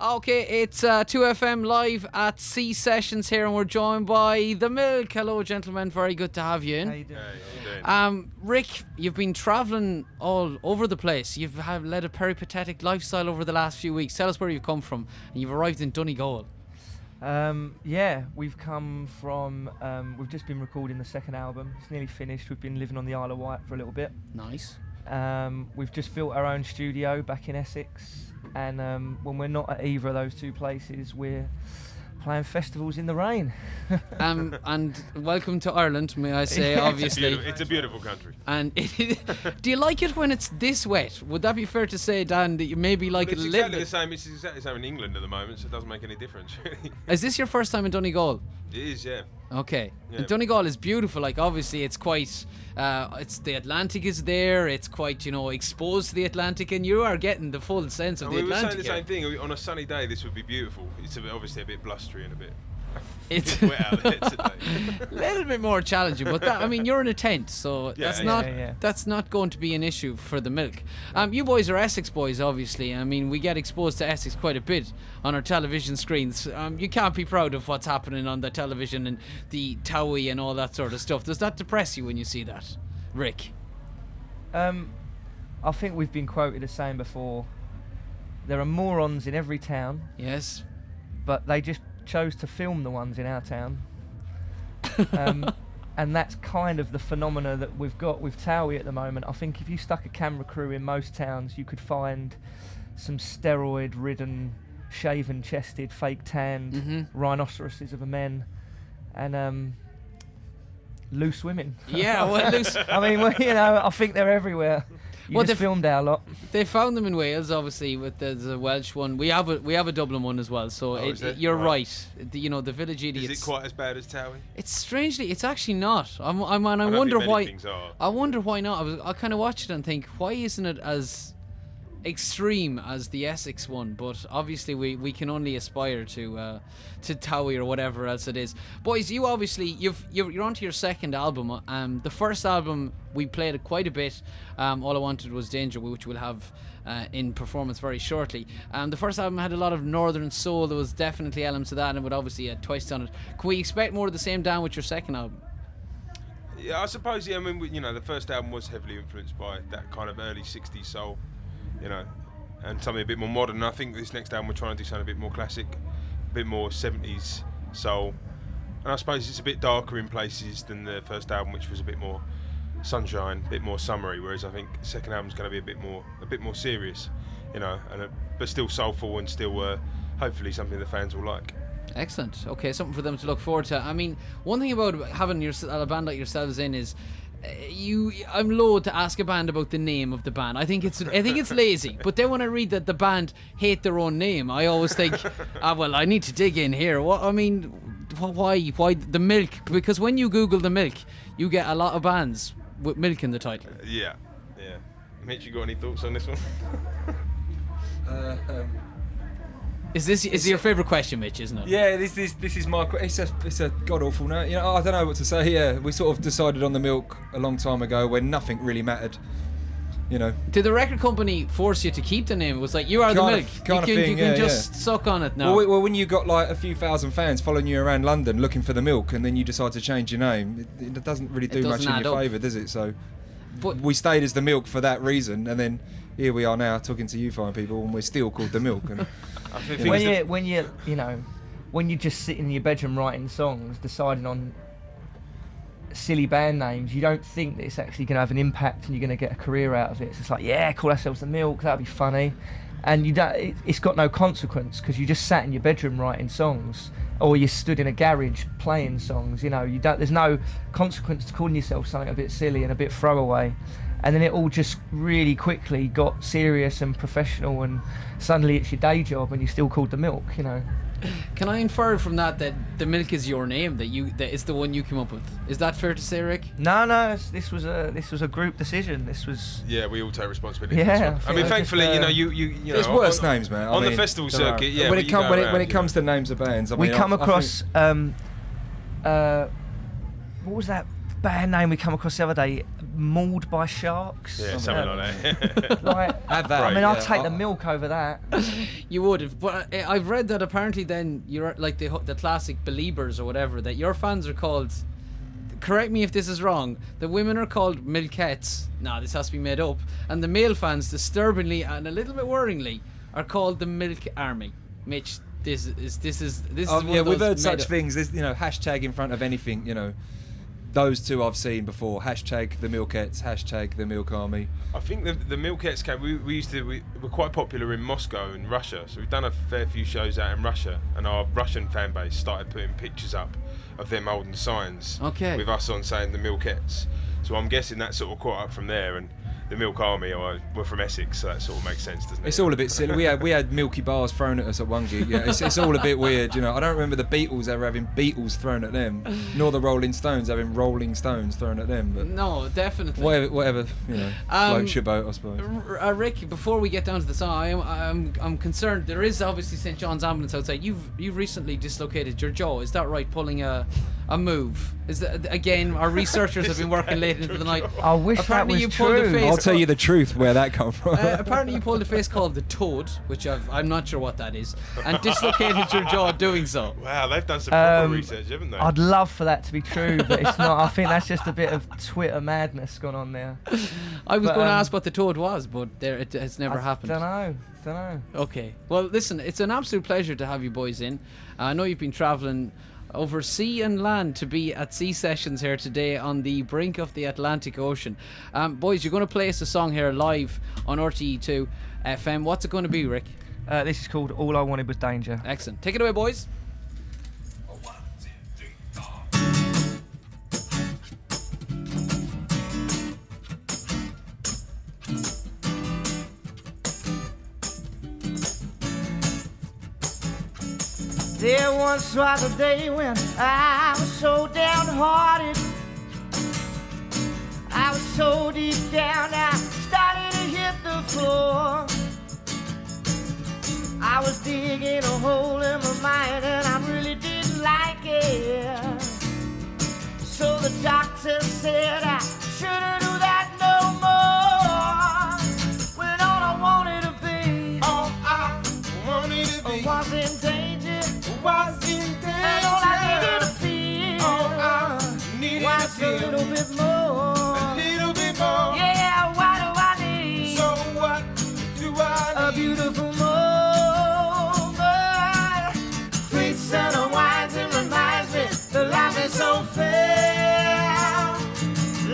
Okay, it's 2FM live at C Sessions here, and we're joined by The Milk. Hello, gentlemen. Very good to have you in. How you doing? Rick, you've been travelling all over the place. You've led a peripatetic lifestyle over the last few weeks. Tell us where you've come from, and you've arrived in Donegal. We've come from. We've just been recording the second album. It's nearly finished. We've been living on the Isle of Wight for a little bit. Nice. We've just built our own studio back in Essex. And when we're not at either of those two places, we're playing festivals in the rain. And welcome to Ireland, may I say, obviously. It's a beautiful country. And do you like it when it's this wet? Would that be fair to say, Dan, that you maybe like it a little bit? It's exactly the same in England at the moment, so it doesn't make any difference, really. Is this your first time in Donegal? It is, yeah. Okay. Yeah. And Donegal is beautiful. Like, obviously, it's quite. It's the Atlantic is there. It's quite, exposed to the Atlantic, and you are getting the full sense of the Atlantic. We were saying the same thing. On a sunny day, this would be beautiful. It's obviously a bit blustery and a bit. It's wet out there today. a little bit more challenging, but you're in a tent, so that's not going to be an issue for the Milk. You boys are Essex boys, obviously. I mean, we get exposed to Essex quite a bit on our television screens. You can't be proud of what's happening on the television and the Towie and all that sort of stuff. Does that depress you when you see that, Rick? I think we've been quoted as saying before, there are morons in every town. Yes. But they just chose to film the ones in our town. And that's kind of the phenomena that we've got with Towie at the moment. I think if you stuck a camera crew in most towns, you could find some steroid-ridden, shaven-chested, fake-tanned rhinoceroses of a men and loose women. Yeah, well, loose. I mean, I think they're everywhere. They've filmed our lot. They found them in Wales, obviously, with the Welsh one. We have a Dublin one as well. So you're right. The Village Idiots. Is it quite as bad as Towie? It's actually not. I wonder why. Things are. I wonder why not. I kind of watch it and think, why isn't it as extreme as the Essex one? But obviously we can only aspire to Towie or whatever else it is. Boys, you obviously you're onto your second album. The first album we played it quite a bit. All I Wanted Was Danger, which we'll have in performance very shortly. The first album had a lot of northern soul. There was definitely elements of that, and would obviously had Twice Done It. Can we expect more of the same down with your second album? Yeah, I suppose. Yeah, I mean, the first album was heavily influenced by that kind of early '60s soul. And something a bit more modern. And I think this next album we're trying to do something a bit more classic, a bit more 70s soul. And I suppose it's a bit darker in places than the first album, which was a bit more sunshine, a bit more summery. Whereas I think the second album's going to be a bit more serious, but still soulful and still hopefully something the fans will like. Excellent. Okay, something for them to look forward to. I mean, one thing about having a band like yourselves in is. I'm loath to ask a band about the name of the band. I think it's lazy. But then when I read that the band hate their own name, I always think, I need to dig in here. Why the Milk? Because when you Google the Milk, you get a lot of bands with Milk in the title. Yeah. Mitch, you got any thoughts on this one? Is your favourite question, Mitch, isn't it? Yeah, this is my. It's a god awful note. I don't know what to say. Yeah, we sort of decided on the Milk a long time ago when nothing really mattered. Did the record company force you to keep the name? It was like, you are the Milk. You can just suck on it now. Well, when you got like a few thousand fans following you around London looking for the Milk, and then you decide to change your name, it doesn't really do much in your favour, does it? So, but we stayed as the Milk for that reason, and then here we are now talking to you fine people, and we're still called the Milk. And when you just sit in your bedroom writing songs, deciding on silly band names, you don't think that it's actually going to have an impact and you're going to get a career out of it. It's just like, yeah, call ourselves the Milk, that'd be funny, and it's got no consequence because you just sat in your bedroom writing songs, or you stood in a garage playing songs. There's no consequence to calling yourself something a bit silly and a bit throwaway. And then it all just really quickly got serious and professional, and suddenly it's your day job and you're still called the Milk. Can I infer from that the Milk is your name, that it's the one you came up with? Is that fair to say, Rick? No. This was a group decision. Yeah, we all take responsibility. Yeah. I mean, thankfully, you there's worse names, man. On the festival circuit, yeah. When it comes to names of bands, we come across what was that band name we come across the other day? Mauled by Sharks? Yeah, something like that. Like, Have that. I mean, Yeah. I'll take the milk over that. You would have, but I've read that apparently then you're like the classic Beliebers or whatever, that your fans are called, correct me if this is wrong, the women are called Milkettes. No, this has to be made up. And the male fans, disturbingly and a little bit worryingly, are called the Milk Army. Mitch, this is one yeah, of we've those heard such made-up- things. There's, hashtag in front of anything. Those two I've seen before. Hashtag the Milkettes. Hashtag the Milk Army. I think the Milkettes came. We're quite popular in Moscow and Russia, so we've done a fair few shows out in Russia, and our Russian fan base started putting pictures up of them holding signs with us on saying the Milkettes. So I'm guessing that sort of caught up from there, and the Milk Army we're from Essex, so that sort of makes sense, doesn't it? It's all a bit silly. We had milky bars thrown at us at one gig. Yeah, it's all a bit weird. I don't remember the Beatles ever having Beatles thrown at them, nor the Rolling Stones having Rolling Stones thrown at them. But no, definitely. Whatever. Floats your boat, I suppose. Rick, before we get down to the song, I'm concerned. There is obviously St. John's ambulance outside. You've recently dislocated your jaw. Is that right? Pulling a move. Is that again? Our researchers have been working late into the night. I wish Apparently that was you pulled a true. face I'll tell you the truth where that come from. apparently you pulled a face called the Toad, which I'm not sure what that is, and dislocated your jaw doing so. Wow, they've done some proper research, haven't they? I'd love for that to be true, but it's not. I think that's just a bit of Twitter madness gone on there. I was going to ask what the Toad was, but it has never happened. Don't know. Okay. Well, listen, it's an absolute pleasure to have you boys in. I know you've been travelling over sea and land to be at Sea Sessions here today on the brink of the Atlantic Ocean. Boys, you're going to play us a song here live on RTE2 FM. What's it going to be, Rick? This is called All I Wanted Was Danger. Excellent. Take it away, boys. There once was a day when I was so downhearted. I was so deep down, I started to hit the floor. I was digging a hole in my mind and I really didn't like it. So the doctor said I shouldn't do that no more. When all I wanted to be, was in danger. And all I needed to feel was a little bit more. Yeah, what do I need? So what do I need? A beautiful moment. Sweet sun unwinds and reminds me that life is so fair.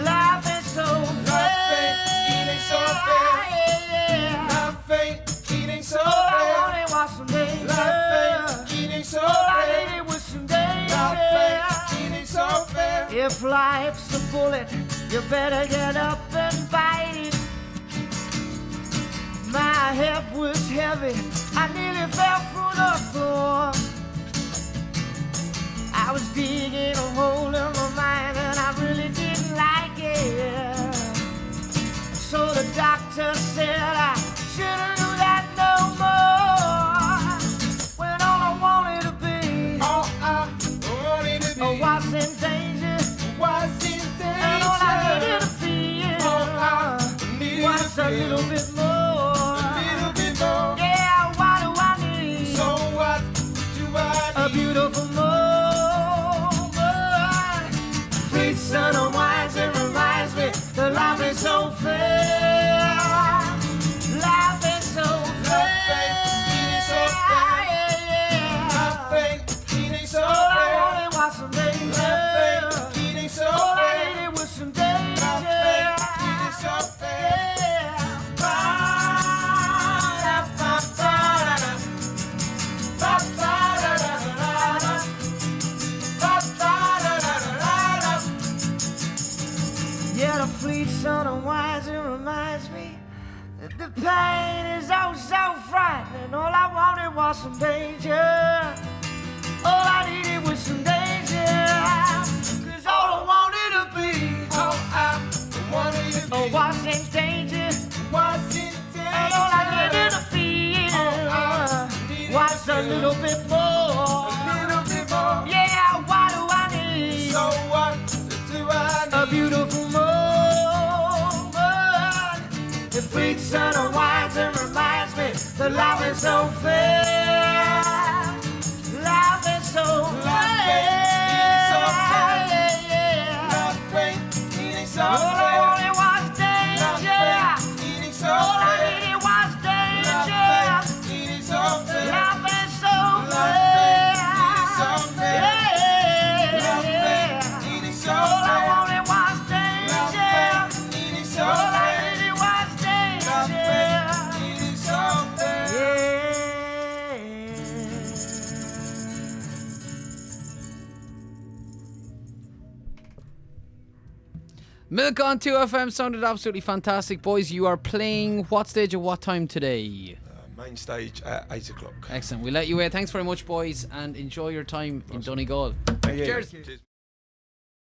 Life is so fair. It ain't so fair. Yeah. Life ain't, it ain't so All I fair. wanted was some danger. Life ain't, it ain't so All I fair. needed was some danger. Life ain't, it ain't so fair. If life's a bullet, you better get up and bite it. My head was heavy, I nearly fell through the floor. I was digging a hole in my mind and I really didn't like it. So the doctor said I shouldn't do that no more. When all I wanted to be, was in danger. And all I needed to feel was a little bit more. Yeah, what do I need? A beautiful moment. Sweet sun unwinds and reminds me that life is so fair. Life is so fair. All I wanted was some danger. All I needed was some danger. Yeah, the fleet sun unwinds and reminds me that the pain is oh so frightening. All I wanted was some danger. All I needed was some danger. 'Cause all I wanted to be, was in danger. And all I needed to feel was a little bit more. Yeah, what do I need? A is so fair. Life is so fair. All I wanted was danger. All I needed was danger. Life is so fair. All I wanted was danger. All I needed was danger. Milk on 2FM sounded absolutely fantastic. Boys, you are playing what stage at what time today? Main stage at 8 o'clock. Excellent. We'll let you in. Thanks very much, boys, and enjoy your time in Donegal. Thank you. Cheers.